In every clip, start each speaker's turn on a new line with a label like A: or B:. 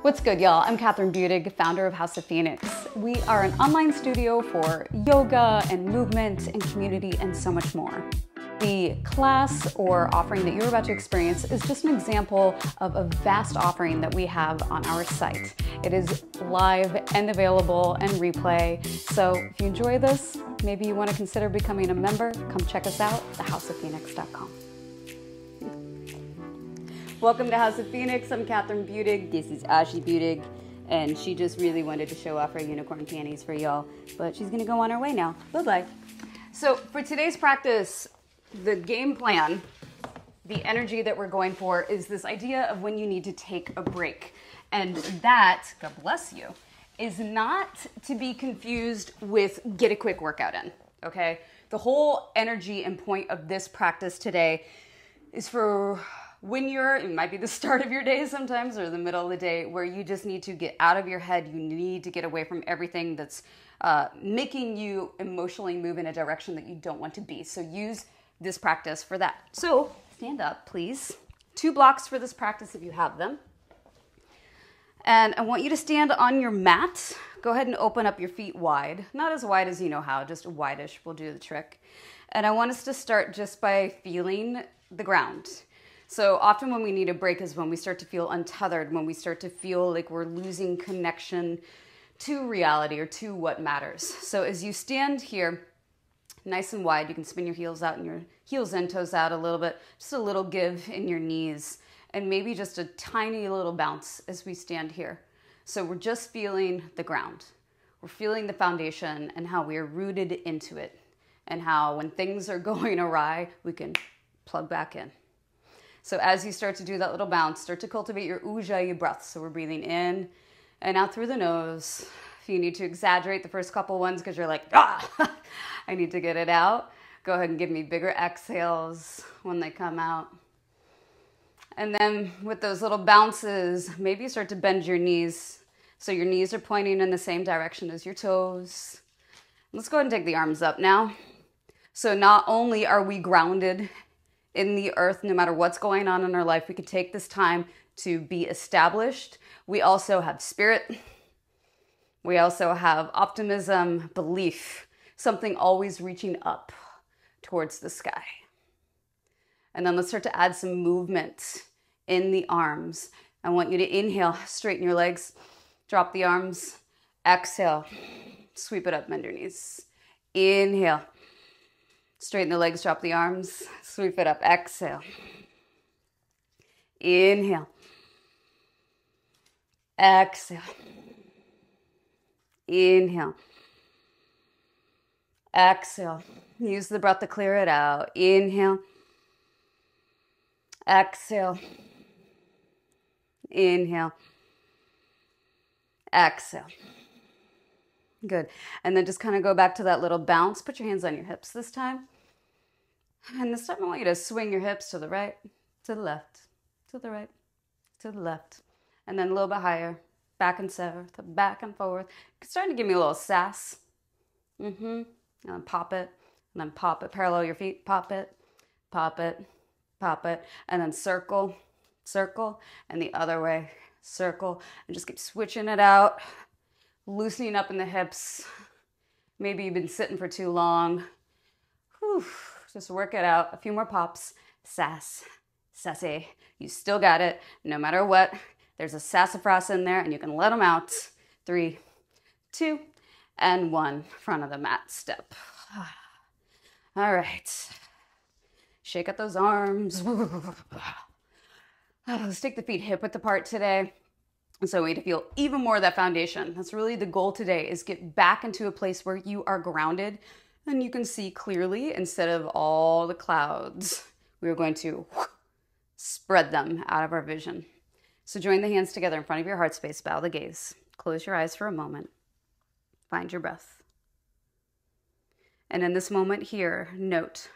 A: What's good, y'all? I'm Kathryn Budig, founder of House of Phoenix. We are an online studio for yoga and movement and community and so much more. The class or offering that you're about to experience is just an example of a vast offering that we have on our site. It is live and available and replay. So if you enjoy this, maybe you want to consider becoming a member, come check us out, thehouseofphoenix.com. Welcome to House of Phoenix. I'm Kathryn Budig. This is Ashley Budig. And she just really wanted to show off her unicorn panties for y'all. But she's going to go on her way now. Bye-bye. So for today's practice, the game plan, the energy that we're going for is this idea of when you need to take a break. And that, God bless you, is not to be confused with get a quick workout in, okay? The whole energy and point of this practice today is for when it might be the start of your day sometimes or the middle of the day where you just need to get out of your head. You need to get away from everything that's making you emotionally move in a direction that you don't want to be. So use this practice for that. So stand up, please. 2 blocks for this practice if you have them. And I want you to stand on your mat. Go ahead and open up your feet wide. Not as wide as you know how, just wide-ish will do the trick. And I want us to start just by feeling the ground. So often when we need a break is when we start to feel untethered, when we start to feel like we're losing connection to reality or to what matters. So as you stand here, nice and wide, you can spin your heels out and your heels and toes out a little bit, just a little give in your knees, and maybe just a tiny little bounce as we stand here. So we're just feeling the ground. We're feeling the foundation and how we are rooted into it, and how when things are going awry, we can plug back in. So as you start to do that little bounce, start to cultivate your ujjayi breath. So we're breathing in and out through the nose. If you need to exaggerate the first couple ones because you're like, I need to get it out, go ahead and give me bigger exhales when they come out. And then with those little bounces, maybe you start to bend your knees. So your knees are pointing in the same direction as your toes. Let's go ahead and take the arms up now. So not only are we grounded in the earth, no matter what's going on in our life, we can take this time to be established. We also have spirit. We also have optimism, belief, something always reaching up towards the sky. And then let's start to add some movement in the arms. I want you to inhale, straighten your legs, drop the arms, exhale, sweep it up, bend your knees. Inhale, straighten the legs, drop the arms, sweep it up, exhale. Inhale, exhale. Inhale, exhale. Use the breath to clear it out. Inhale, exhale. Inhale, exhale. Good. And then just kind of go back to that little bounce. Put your hands on your hips this time. And this time I want you to swing your hips to the right, to the left, to the right, to the left. And then a little bit higher, back and forth, back and forth. It's starting to give me a little sass. And then pop it, and then pop it. Parallel your feet, pop it, pop it, pop it. And then circle, circle, and the other way, circle. And just keep switching it out. Loosening up in the hips. Maybe you've been sitting for too long. Whew. Just work it out. A few more pops. Sass, sassy. You still got it. No matter what. There's a sassafras in there and you can let them out. 3, 2, and 1. Front of the mat step. All right. Shake out those arms. Let's take the feet hip width apart today. So we need to feel even more of that foundation. That's really the goal today, is get back into a place where you are grounded and you can see clearly instead of all the clouds. We are going to spread them out of our vision. So join the hands together in front of your heart space. Bow the gaze. Close your eyes for a moment. Find your breath. And in this moment here, note,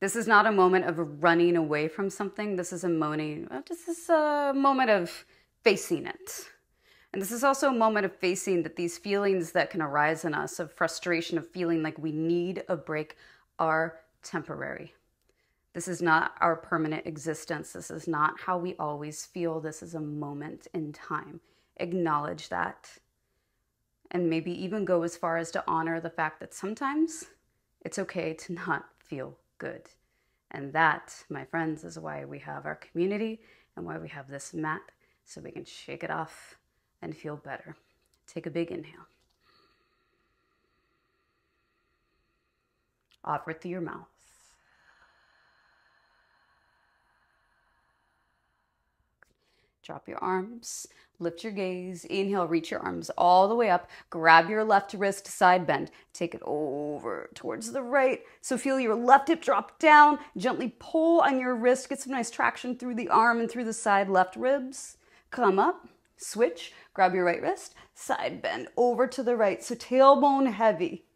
A: this is not a moment of running away from something. This is a moment of facing it. And this is also a moment of facing that these feelings that can arise in us of frustration, of feeling like we need a break, are temporary. This is not our permanent existence. This is not how we always feel. This is a moment in time. Acknowledge that. And maybe even go as far as to honor the fact that sometimes it's okay to not feel good. And that, my friends, is why we have our community and why we have this mat, so we can shake it off and feel better. Take a big inhale. Offer it through your mouth. Drop your arms, lift your gaze, inhale, reach your arms all the way up, grab your left wrist, side bend, take it over towards the right. So feel your left hip drop down, gently pull on your wrist, get some nice traction through the arm and through the side left ribs. Come up, switch, grab your right wrist, side bend over to the right. So tailbone heavy.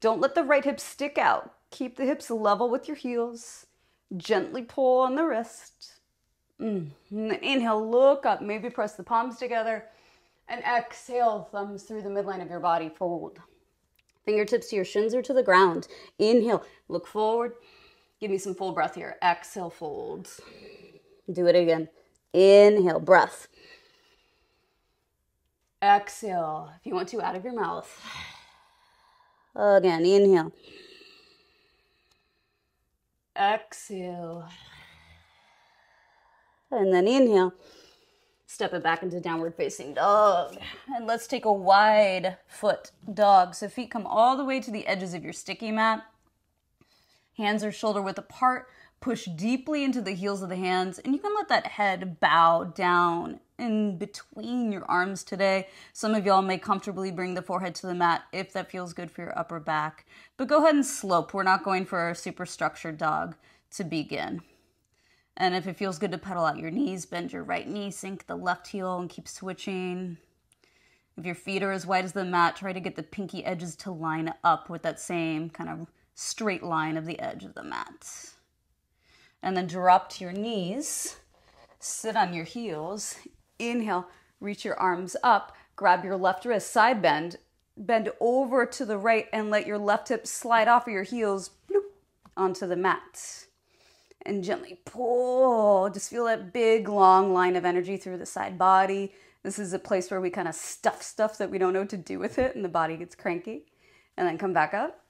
A: Don't let the right hip stick out. Keep the hips level with your heels. Gently pull on the wrist. And then inhale, look up, maybe press the palms together, and exhale, thumbs through the midline of your body, fold. Fingertips to your shins or to the ground. Inhale, look forward. Give me some full breath here. Exhale, fold. Do it again. Inhale, breath. Exhale, if you want to, out of your mouth. Again, inhale. Exhale. And then inhale, step it back into downward facing dog. And let's take a wide foot dog. So feet come all the way to the edges of your sticky mat. Hands are shoulder width apart. Push deeply into the heels of the hands. And you can let that head bow down in between your arms today. Some of y'all may comfortably bring the forehead to the mat if that feels good for your upper back. But go ahead and slope. We're not going for a super structured dog to begin. And if it feels good to pedal out your knees, bend your right knee, sink the left heel, and keep switching. If your feet are as wide as the mat, try to get the pinky edges to line up with that same kind of straight line of the edge of the mat. And then drop to your knees, sit on your heels, inhale, reach your arms up, grab your left wrist, side bend, bend over to the right, and let your left hip slide off of your heels, bloop, onto the mat. And gently pull. Just feel that big, long line of energy through the side body. This is a place where we kind of stuff stuff that we don't know what to do with it, and the body gets cranky. And then come back up.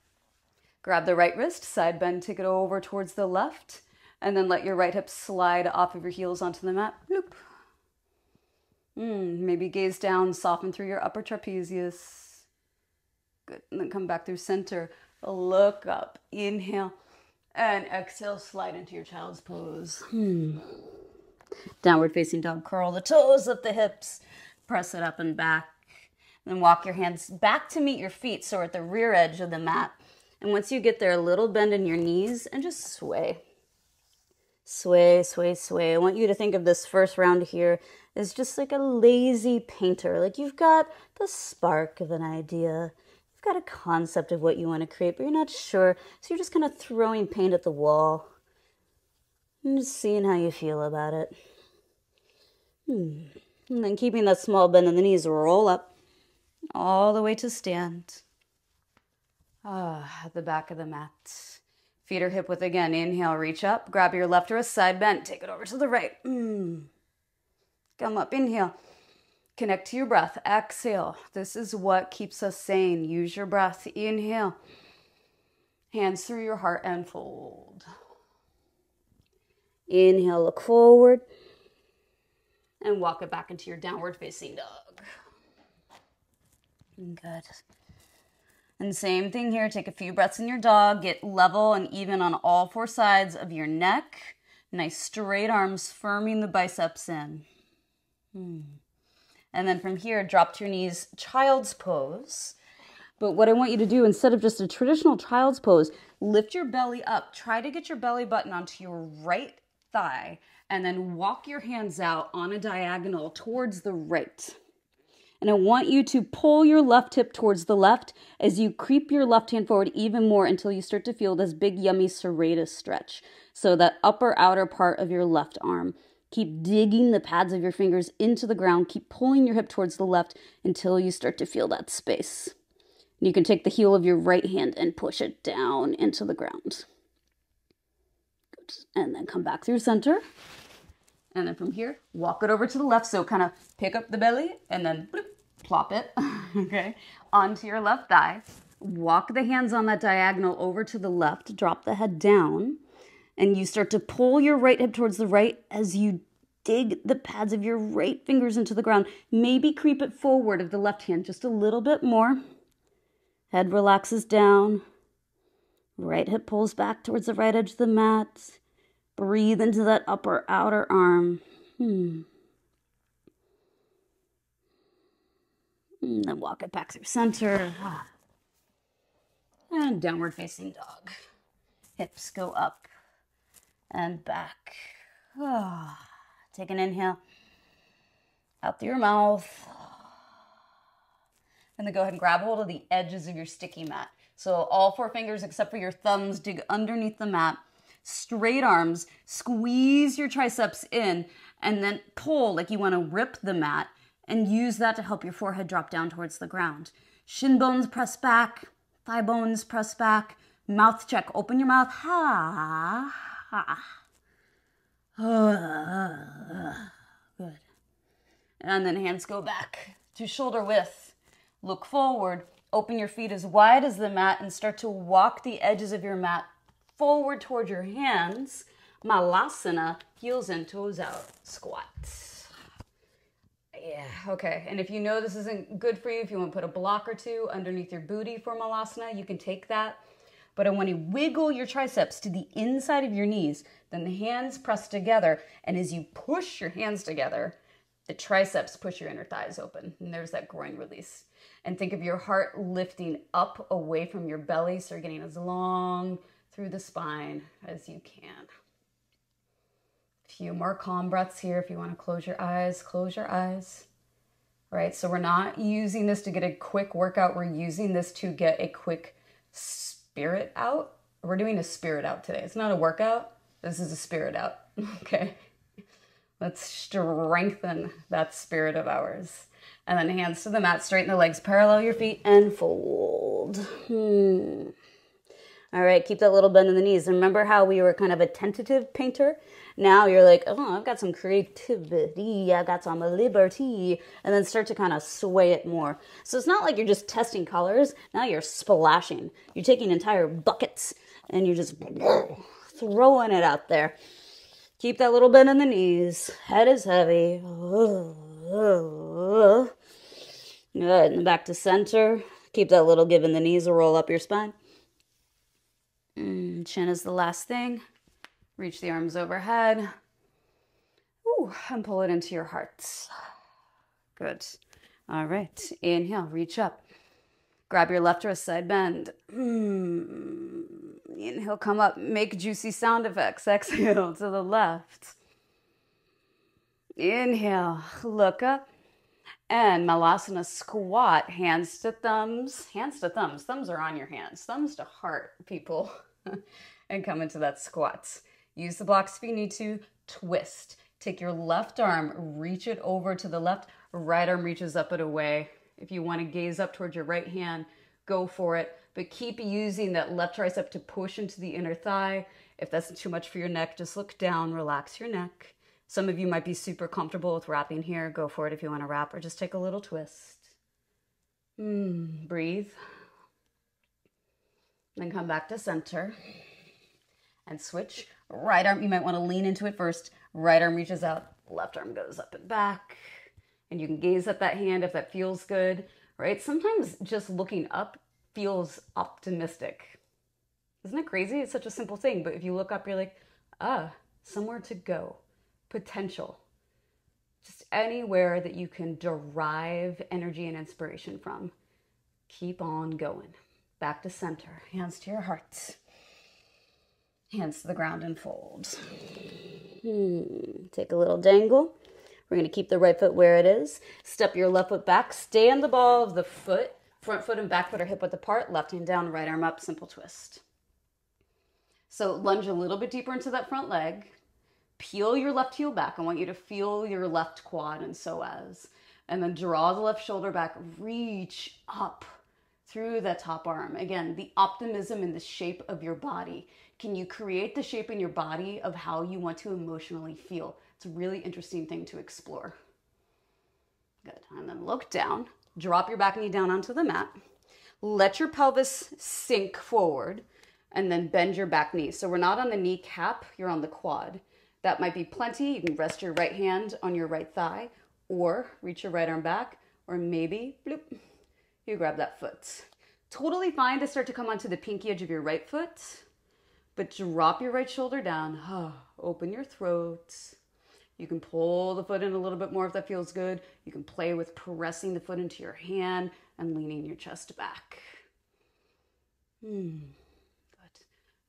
A: Grab the right wrist, side bend, take it over towards the left. And then let your right hip slide off of your heels onto the mat. Bloop. Maybe gaze down, soften through your upper trapezius. Good. And then come back through center. Look up. Inhale. And exhale, slide into your child's pose. Downward facing dog, curl the toes, lift the hips, press it up and back. Then walk your hands back to meet your feet, so we're at the rear edge of the mat. And once you get there, a little bend in your knees and just sway. Sway, sway, sway. I want you to think of this first round here as just like a lazy painter. Like you've got the spark of an idea. You've got a concept of what you want to create, but you're not sure. So you're just kind of throwing paint at the wall and just seeing how you feel about it. And then keeping that small bend in the knees, roll up all the way to stand. At the back of the mat. Feet are hip width again. Inhale, reach up. Grab your left wrist, side bend. Take it over to the right. Come up, inhale. Connect to your breath. Exhale. This is what keeps us sane. Use your breath. Inhale. Hands through your heart and fold. Inhale, look forward. And walk it back into your downward facing dog. Good. And same thing here. Take a few breaths in your dog. Get level and even on all four sides of your neck. Nice straight arms, firming the biceps in. And then from here, drop to your knees, child's pose. But what I want you to do, instead of just a traditional child's pose, lift your belly up. Try to get your belly button onto your right thigh, and then walk your hands out on a diagonal towards the right. And I want you to pull your left hip towards the left as you creep your left hand forward even more until you start to feel this big, yummy serratus stretch. So that upper outer part of your left arm. Keep digging the pads of your fingers into the ground. Keep pulling your hip towards the left until you start to feel that space. And you can take the heel of your right hand and push it down into the ground. Good. Good. And then come back through center. And then from here, walk it over to the left. So kind of pick up the belly and then bloop, plop it, okay, onto your left thigh. Walk the hands on that diagonal over to the left. Drop the head down. And you start to pull your right hip towards the right as you dig the pads of your right fingers into the ground. Maybe creep it forward of the left hand just a little bit more. Head relaxes down. Right hip pulls back towards the right edge of the mat. Breathe into that upper outer arm. And then walk it back through center. And downward facing dog. Hips go up and back. Take an inhale. Out through your mouth. And then go ahead and grab hold of the edges of your sticky mat. So all 4 fingers except for your thumbs dig underneath the mat. Straight arms, squeeze your triceps in, and then pull like you want to rip the mat, and use that to help your forehead drop down towards the ground. Shin bones press back, thigh bones press back, mouth check, open your mouth, ha, ha. Good. And then hands go back to shoulder width. Look forward, open your feet as wide as the mat, and start to walk the edges of your mat forward toward your hands. Malasana, heels in, toes out, squat. Yeah, okay. And if you know this isn't good for you, if you want to put a block or 2 underneath your booty for malasana, you can take that. But I want to wiggle your triceps to the inside of your knees, then the hands press together. And as you push your hands together, the triceps push your inner thighs open. And there's that groin release. And think of your heart lifting up away from your belly, so you're getting as long through the spine as you can. A few more calm breaths here. If you want to close your eyes, close your eyes. All right, so we're not using this to get a quick workout. We're using this to get a quick spirit out. We're doing a spirit out today. It's not a workout. This is a spirit out, okay? Let's strengthen that spirit of ours. And then hands to the mat, straighten the legs, parallel your feet, and fold. All right, keep that little bend in the knees. Remember how we were kind of a tentative painter? Now you're like, oh, I've got some creativity, I got some liberty, and then start to kind of sway it more. So it's not like you're just testing colors. Now you're splashing. You're taking entire buckets, and you're just throwing it out there. Keep that little bend in the knees. Head is heavy. Good, and back to center. Keep that little give in the knees or roll up your spine. Chin is the last thing. Reach the arms overhead. Ooh, and pull it into your heart. Good. All right. Inhale, reach up. Grab your left wrist, side bend. Inhale, come up. Make juicy sound effects. Exhale to the left. Inhale, look up. And malasana squat, hands to thumbs. Hands to thumbs. Thumbs are on your hands. Thumbs to heart, people. And come into that squat. Use the blocks if you need to. Twist. Take your left arm, reach it over to the left. Right arm reaches up and away. If you want to gaze up towards your right hand, go for it. But keep using that left tricep to push into the inner thigh. If that's too much for your neck, just look down, relax your neck. Some of you might be super comfortable with wrapping here. Go for it if you want to wrap, or just take a little twist. Breathe. Then come back to center and switch. Right arm, you might want to lean into it first. Right arm reaches out, left arm goes up and back. And you can gaze at that hand if that feels good, right? Sometimes just looking up feels optimistic. Isn't it crazy? It's such a simple thing, but if you look up, you're like, somewhere to go, potential. Just anywhere that you can derive energy and inspiration from. Keep on going. Back to center, hands to your heart. Hands to the ground and fold. Take a little dangle. We're going to keep the right foot where it is. Step your left foot back. Stay on the ball of the foot. Front foot and back foot are hip width apart. Left hand down, right arm up. Simple twist. So lunge a little bit deeper into that front leg. Peel your left heel back. I want you to feel your left quad and psoas. And then draw the left shoulder back. Reach up. through the top arm. Again, the optimism in the shape of your body. Can you create the shape in your body of how you want to emotionally feel? It's a really interesting thing to explore. Good. And then look down. Drop your back knee down onto the mat. Let your pelvis sink forward and then bend your back knee. So we're not on the kneecap, you're on the quad. That might be plenty. You can rest your right hand on your right thigh or reach your right arm back, or maybe, bloop, you grab that foot. Totally fine to start to come onto the pinky edge of your right foot, but drop your right shoulder down. Open your throat. You can pull the foot in a little bit more if that feels good. You can play with pressing the foot into your hand and leaning your chest back. Good.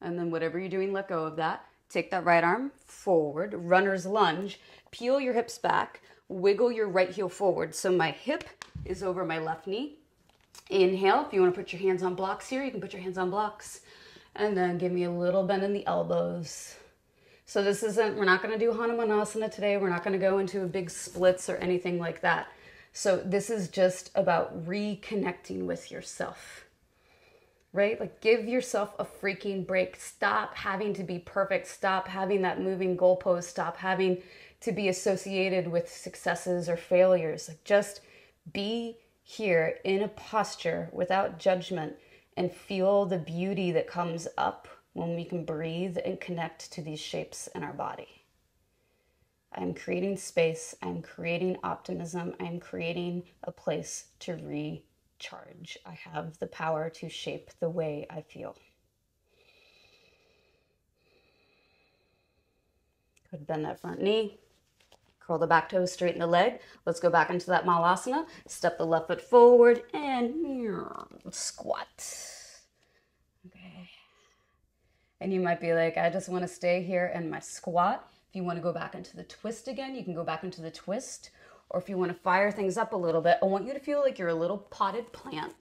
A: And then whatever you're doing, let go of that. Take that right arm forward, runner's lunge. Peel your hips back. Wiggle your right heel forward. So my hip is over my left knee. Inhale. If you want to put your hands on blocks here, you can put your hands on blocks. And then give me a little bend in the elbows. So this isn't, we're not going to do malasana today. We're not going to go into a big splits or anything like that. So this is just about reconnecting with yourself, right? Like give yourself a freaking break. Stop having to be perfect. Stop having that moving goalpost. Stop having to be associated with successes or failures. Like just be here in a posture without judgment and feel the beauty that comes up when we can breathe and connect to these shapes in our body. I'm creating space. I'm creating optimism. I'm creating a place to recharge. I have the power to shape the way I feel. Good, bend that front knee. Curl the back toes, straighten the leg. Let's go back into that malasana. Step the left foot forward and squat. Okay. And you might be like, I just want to stay here in my squat. If you want to go back into the twist again, you can go back into the twist. Or if you want to fire things up a little bit, I want you to feel like you're a little potted plant,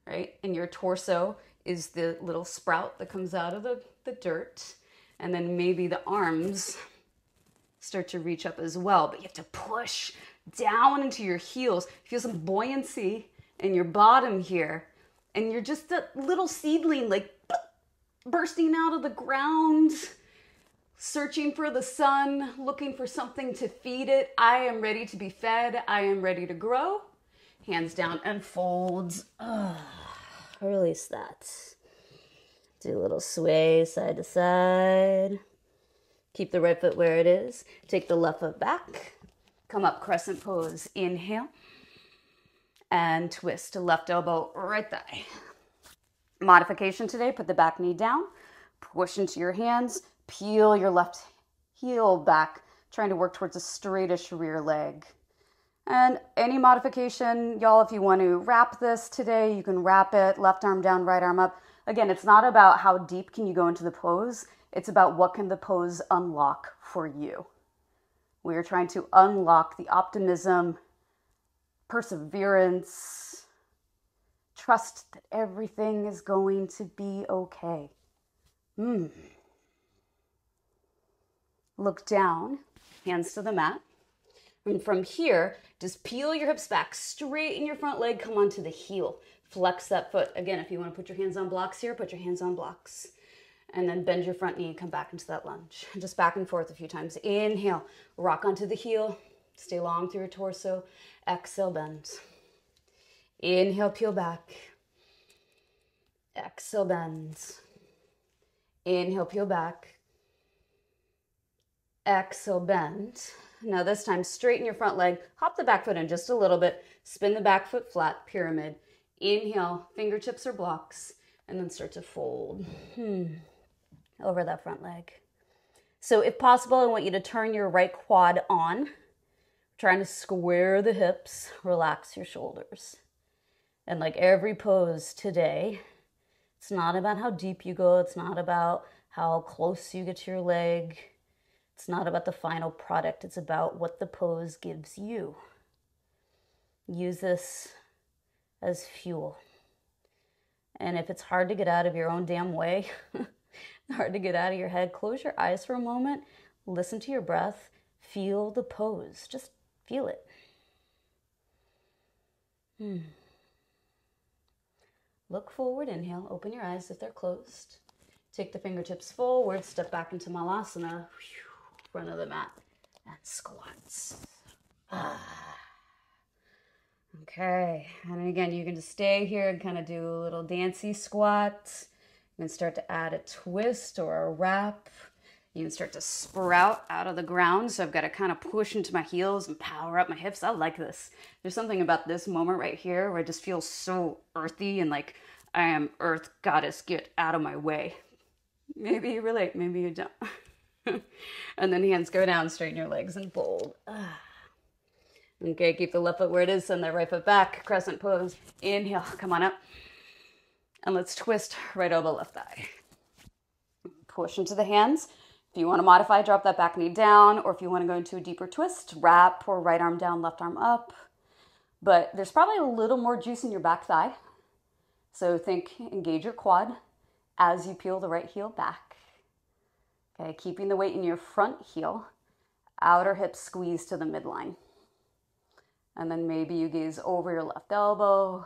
A: right? And your torso is the little sprout that comes out of the dirt. And then maybe the arms start to reach up as well. But you have to push down into your heels. Feel some buoyancy in your bottom here. And you're just a little seedling, like bursting out of the ground, searching for the sun, looking for something to feed it. I am ready to be fed. I am ready to grow. Hands down and folds. Release that. Do a little sway side to side. Keep the right foot where it is. Take the left foot back. Come up, crescent pose. Inhale. And twist to left elbow, right thigh. Modification today, put the back knee down, push into your hands, peel your left heel back, trying to work towards a straightish rear leg. And any modification, y'all, if you want to wrap this today, you can wrap it, left arm down, right arm up. Again, it's not about how deep can you go into the pose. It's about what can the pose unlock for you. We are trying to unlock the optimism, perseverance, trust that everything is going to be okay. Look down, hands to the mat. And from here, just peel your hips back, straighten your front leg, come onto the heel. Flex that foot. Again, if you want to put your hands on blocks here, put your hands on blocks. And then bend your front knee and come back into that lunge. Just back and forth a few times. Inhale, rock onto the heel. Stay long through your torso. Exhale, bend. Inhale, peel back. Exhale, bend. Inhale, peel back. Exhale, bend. Now this time, straighten your front leg. Hop the back foot in just a little bit. Spin the back foot flat, pyramid. Inhale, fingertips or blocks. And then start to fold over that front leg. So if possible, I want you to turn your right quad on. Trying to square the hips. Relax your shoulders. And like every pose today, it's not about how deep you go. It's not about how close you get to your leg. It's not about the final product. It's about what the pose gives you. Use this as fuel. And if it's hard to get out of your own damn way, hard to get out of your head, close your eyes for a moment. Listen to your breath. Feel the pose. Just feel it. Look forward, inhale, open your eyes if they're closed. Take the fingertips forward, step back into malasana, front of the mat, and squats. Okay, and again, you can just stay here and kind of do a little dancey squat. You can start to add a twist or a wrap. You can start to sprout out of the ground. So I've got to kind of push into my heels and power up my hips. I like this. There's something about this moment right here where I just feel so earthy and like I am earth goddess, get out of my way. Maybe you relate, maybe you don't. And then hands go down, straighten your legs and fold. Okay, keep the left foot where it is, send that right foot back, crescent pose. Inhale, come on up. And let's twist right elbow, left thigh. Push into the hands. If you want to modify, drop that back knee down, or if you want to go into a deeper twist, wrap or right arm down, left arm up. But there's probably a little more juice in your back thigh. So engage your quad as you peel the right heel back. Okay, keeping the weight in your front heel, outer hip squeeze to the midline. And then maybe you gaze over your left elbow,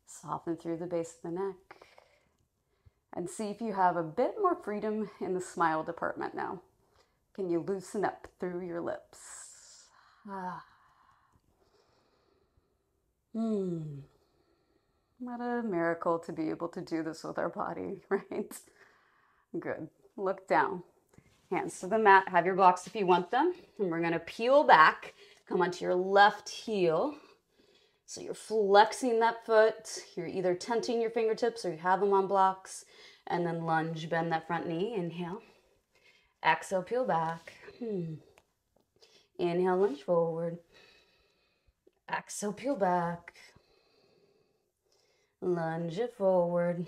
A: soften through the base of the neck, and see if you have a bit more freedom in the smile department now. Can you loosen up through your lips? What a miracle to be able to do this with our body, right? Good. Look down. Hands to the mat. Have your blocks if you want them. And we're going to peel back. Come onto your left heel. So you're flexing that foot. You're either tenting your fingertips or you have them on blocks. And then lunge, bend that front knee. Inhale. Exhale, peel back. Inhale, lunge forward. Exhale, peel back. Lunge it forward.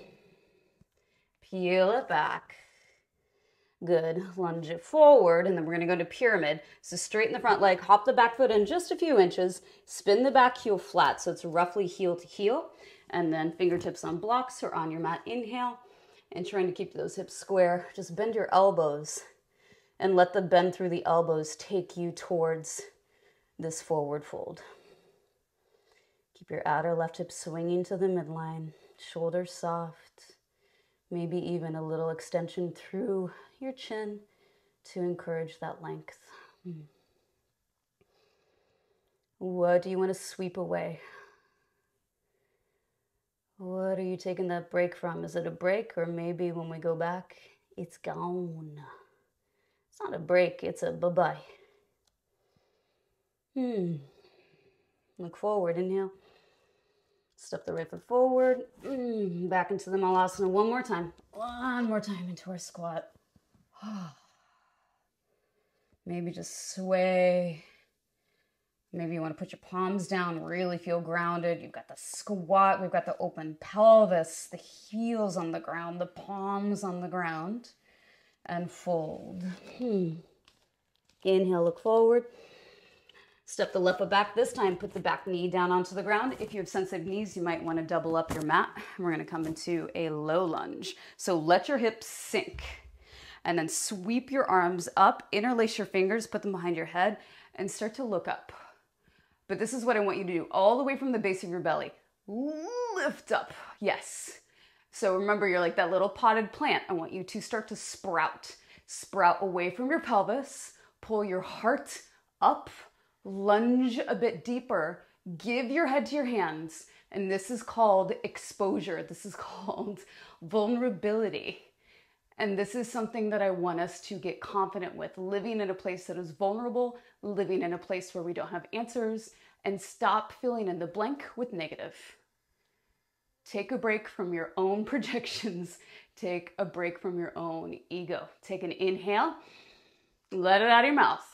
A: Peel it back. Good. Lunge it forward, and then we're going to go to pyramid. So straighten the front leg, hop the back foot in just a few inches, spin the back heel flat so it's roughly heel to heel, and then fingertips on blocks or on your mat. Inhale, and trying to keep those hips square. Just bend your elbows and let the bend through the elbows take you towards this forward fold. Keep your outer left hip swinging to the midline, shoulders soft, maybe even a little extension through your chin to encourage that length. What do you want to sweep away? What are you taking that break from? Is it a break, or maybe when we go back, it's gone? It's not a break, it's a bye-bye. Look forward, inhale. Step the right foot forward, back into the malasana one more time. One more time into our squat. Maybe just sway. Maybe you want to put your palms down, really feel grounded. You've got the squat, we've got the open pelvis, the heels on the ground, the palms on the ground, and fold. Inhale, look forward. Step the left foot back. This time, put the back knee down onto the ground. If you have sensitive knees, you might want to double up your mat. We're going to come into a low lunge. So let your hips sink. And then sweep your arms up, interlace your fingers, put them behind your head, and start to look up. But this is what I want you to do, all the way from the base of your belly. Lift up. Yes. So remember, you're like that little potted plant. I want you to start to sprout. Sprout away from your pelvis. Pull your heart up. Lunge a bit deeper. Give your head to your hands. And this is called exposure. This is called vulnerability. And this is something that I want us to get confident with. Living in a place that is vulnerable, living in a place where we don't have answers, and stop filling in the blank with negative. Take a break from your own projections. Take a break from your own ego. Take an inhale. Let it out of your mouth.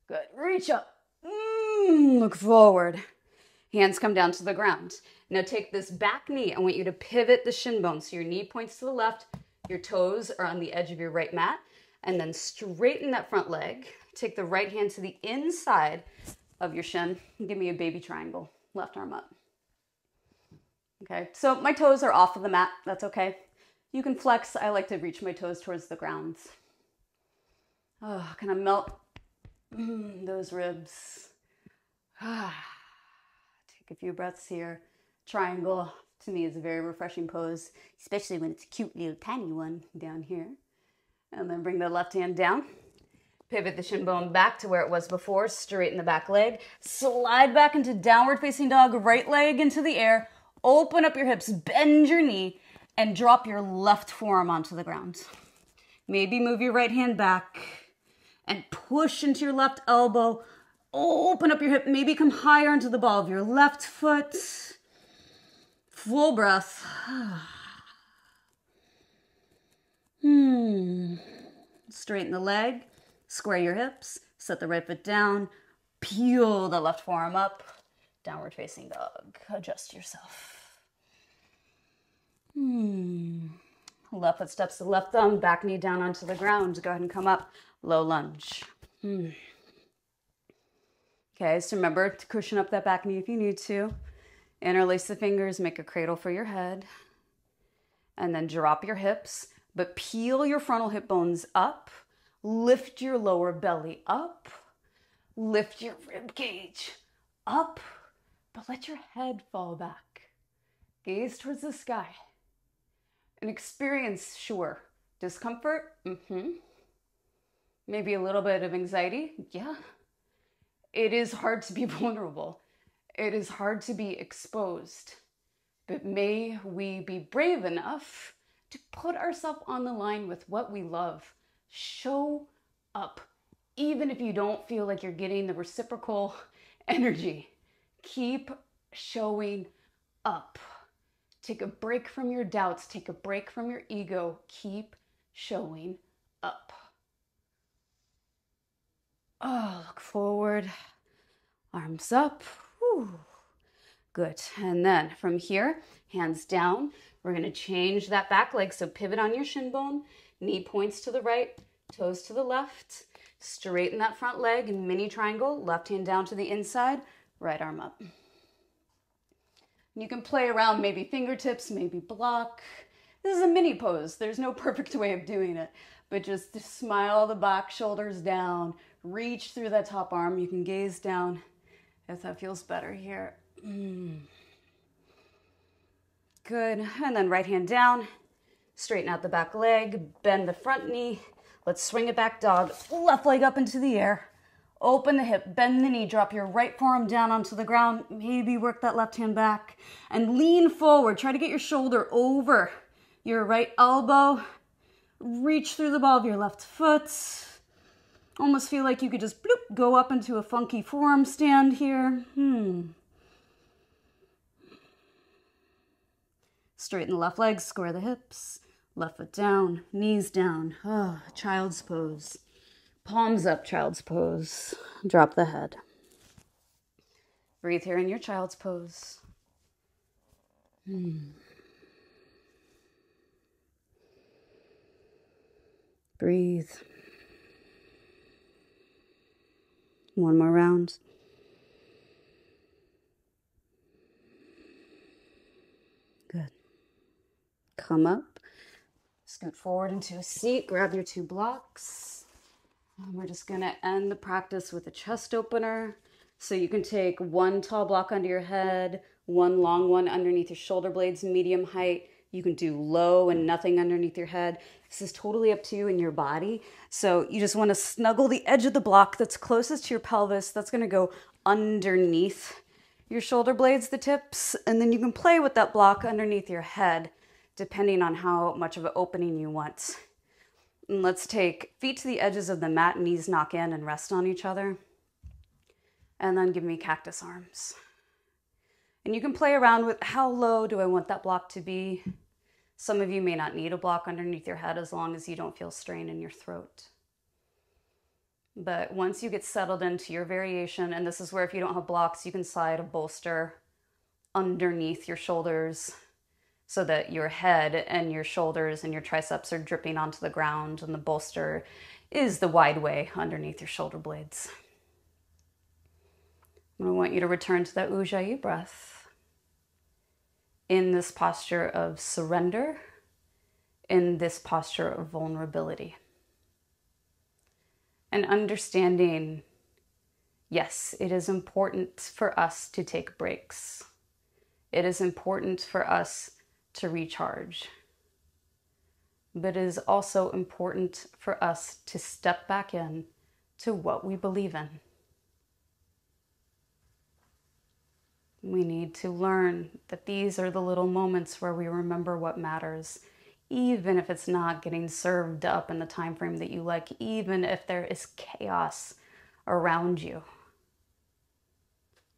A: Good. Reach up. Look forward. Hands come down to the ground. Now take this back knee. I want you to pivot the shin bone. So your knee points to the left. Your toes are on the edge of your right mat. And then straighten that front leg. Take the right hand to the inside of your shin. Give me a baby triangle. Left arm up. Okay. So my toes are off of the mat. That's okay. You can flex. I like to reach my toes towards the ground. Oh, kind of melt those ribs. Take a few breaths here. Triangle to me is a very refreshing pose, especially when it's a cute little tiny one down here. And then bring the left hand down. Pivot the shin bone back to where it was before. Straighten the back leg. Slide back into downward facing dog. Right leg into the air. Open up your hips. Bend your knee. And drop your left forearm onto the ground. Maybe move your right hand back. And push into your left elbow. Open up your hip. Maybe come higher into the ball of your left foot. Full breath. Straighten the leg. Square your hips. Set the right foot down. Peel the left forearm up. Downward facing dog. Adjust yourself. Left foot steps to the left thumb. Back knee down onto the ground. Go ahead and come up. Low lunge. Okay, so remember to cushion up that back knee if you need to. Interlace the fingers, make a cradle for your head. And then drop your hips, but peel your frontal hip bones up. Lift your lower belly up. Lift your rib cage up, but let your head fall back. Gaze towards the sky. And experience, sure, discomfort, maybe a little bit of anxiety, yeah. It is hard to be vulnerable. It is hard to be exposed. But may we be brave enough to put ourselves on the line with what we love. Show up. Even if you don't feel like you're getting the reciprocal energy, keep showing up. Take a break from your doubts. Take a break from your ego. Keep showing up. Oh, look forward. Arms up. Whew. Good. And then from here, hands down. We're going to change that back leg. So pivot on your shin bone. Knee points to the right. Toes to the left. Straighten that front leg in mini triangle. Left hand down to the inside. Right arm up. You can play around, maybe fingertips, maybe block. This is a mini pose. There's no perfect way of doing it. But just smile the back, shoulders down. Reach through that top arm. You can gaze down if that feels better here. Good. And then right hand down. Straighten out the back leg. Bend the front knee. Let's swing it back dog. Left leg up into the air. Open the hip, bend the knee, drop your right forearm down onto the ground. Maybe work that left hand back and lean forward. Try to get your shoulder over your right elbow. Reach through the ball of your left foot. Almost feel like you could just bloop, go up into a funky forearm stand here. Straighten the left leg, square the hips. Left foot down, knees down. Oh, child's pose. Palms up, child's pose. Drop the head. Breathe here in your child's pose. Breathe. One more round. Good. Come up. Scoot forward into a seat. Grab your two blocks. And we're just going to end the practice with a chest opener. So you can take one tall block under your head, one long one underneath your shoulder blades, medium height. You can do low and nothing underneath your head. This is totally up to you and your body. So you just want to snuggle the edge of the block that's closest to your pelvis. That's going to go underneath your shoulder blades, the tips. And then you can play with that block underneath your head, depending on how much of an opening you want. And let's take feet to the edges of the mat, knees knock in and rest on each other. And then give me cactus arms. And you can play around with how low do I want that block to be. Some of you may not need a block underneath your head as long as you don't feel strain in your throat. But once you get settled into your variation, and this is where if you don't have blocks, you can slide a bolster underneath your shoulders so that your head and your shoulders and your triceps are dripping onto the ground, and the bolster is the wide way underneath your shoulder blades. I want you to return to that Ujjayi breath in this posture of surrender, in this posture of vulnerability. And understanding, yes, it is important for us to take breaks. It is important for us to recharge, but it is also important for us to step back in to what we believe in. We need to learn that these are the little moments where we remember what matters, even if it's not getting served up in the time frame that you like, even if there is chaos around you.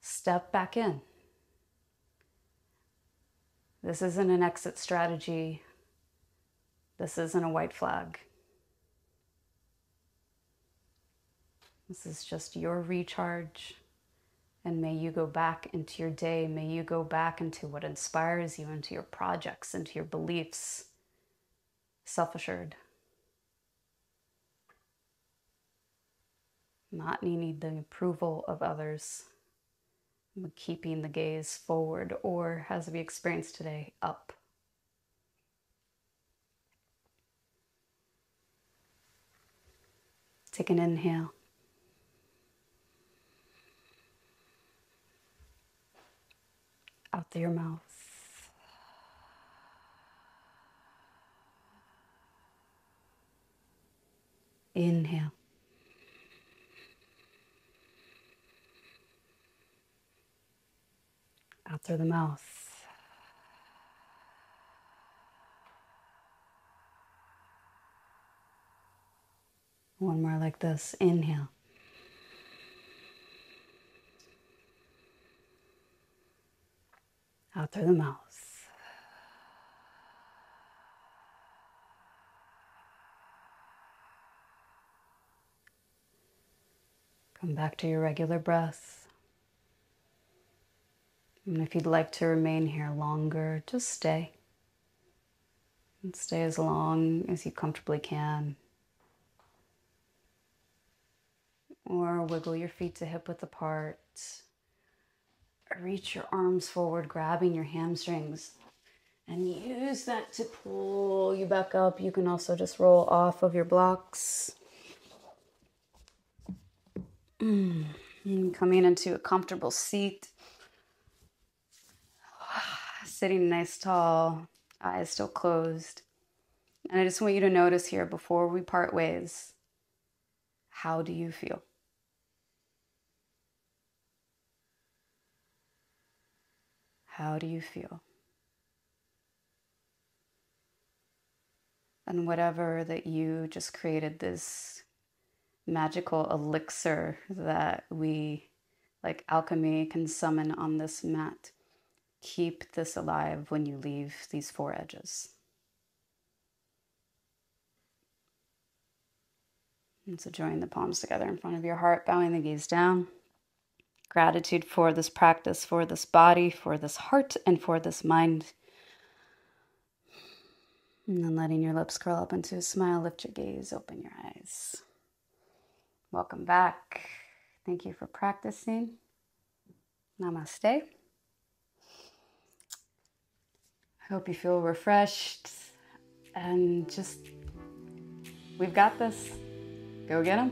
A: Step back in. This isn't an exit strategy. This isn't a white flag. This is just your recharge. And may you go back into your day. May you go back into what inspires you, into your projects, into your beliefs. Self-assured. Not needing the approval of others, but keeping the gaze forward, or as we experienced today, up. Take an inhale. Out through your mouth. Inhale. Out through the mouth. One more like this. Inhale. Out through the mouth. Come back to your regular breath. And if you'd like to remain here longer, just stay. And stay as long as you comfortably can. Or wiggle your feet to hip width apart. Reach your arms forward, grabbing your hamstrings. And use that to pull you back up. You can also just roll off of your blocks. And coming into a comfortable seat. Sitting nice tall, eyes still closed. And I just want you to notice here before we part ways, how do you feel? How do you feel? And whatever that you just created, this magical elixir that we, like alchemy, can summon on this mat. Keep this alive when you leave these four edges. And so join the palms together in front of your heart, bowing the gaze down. Gratitude for this practice, for this body, for this heart, and for this mind. And then letting your lips curl up into a smile, lift your gaze, open your eyes. Welcome back. Thank you for practicing. Namaste. I hope you feel refreshed and just, we've got this. Go get 'em.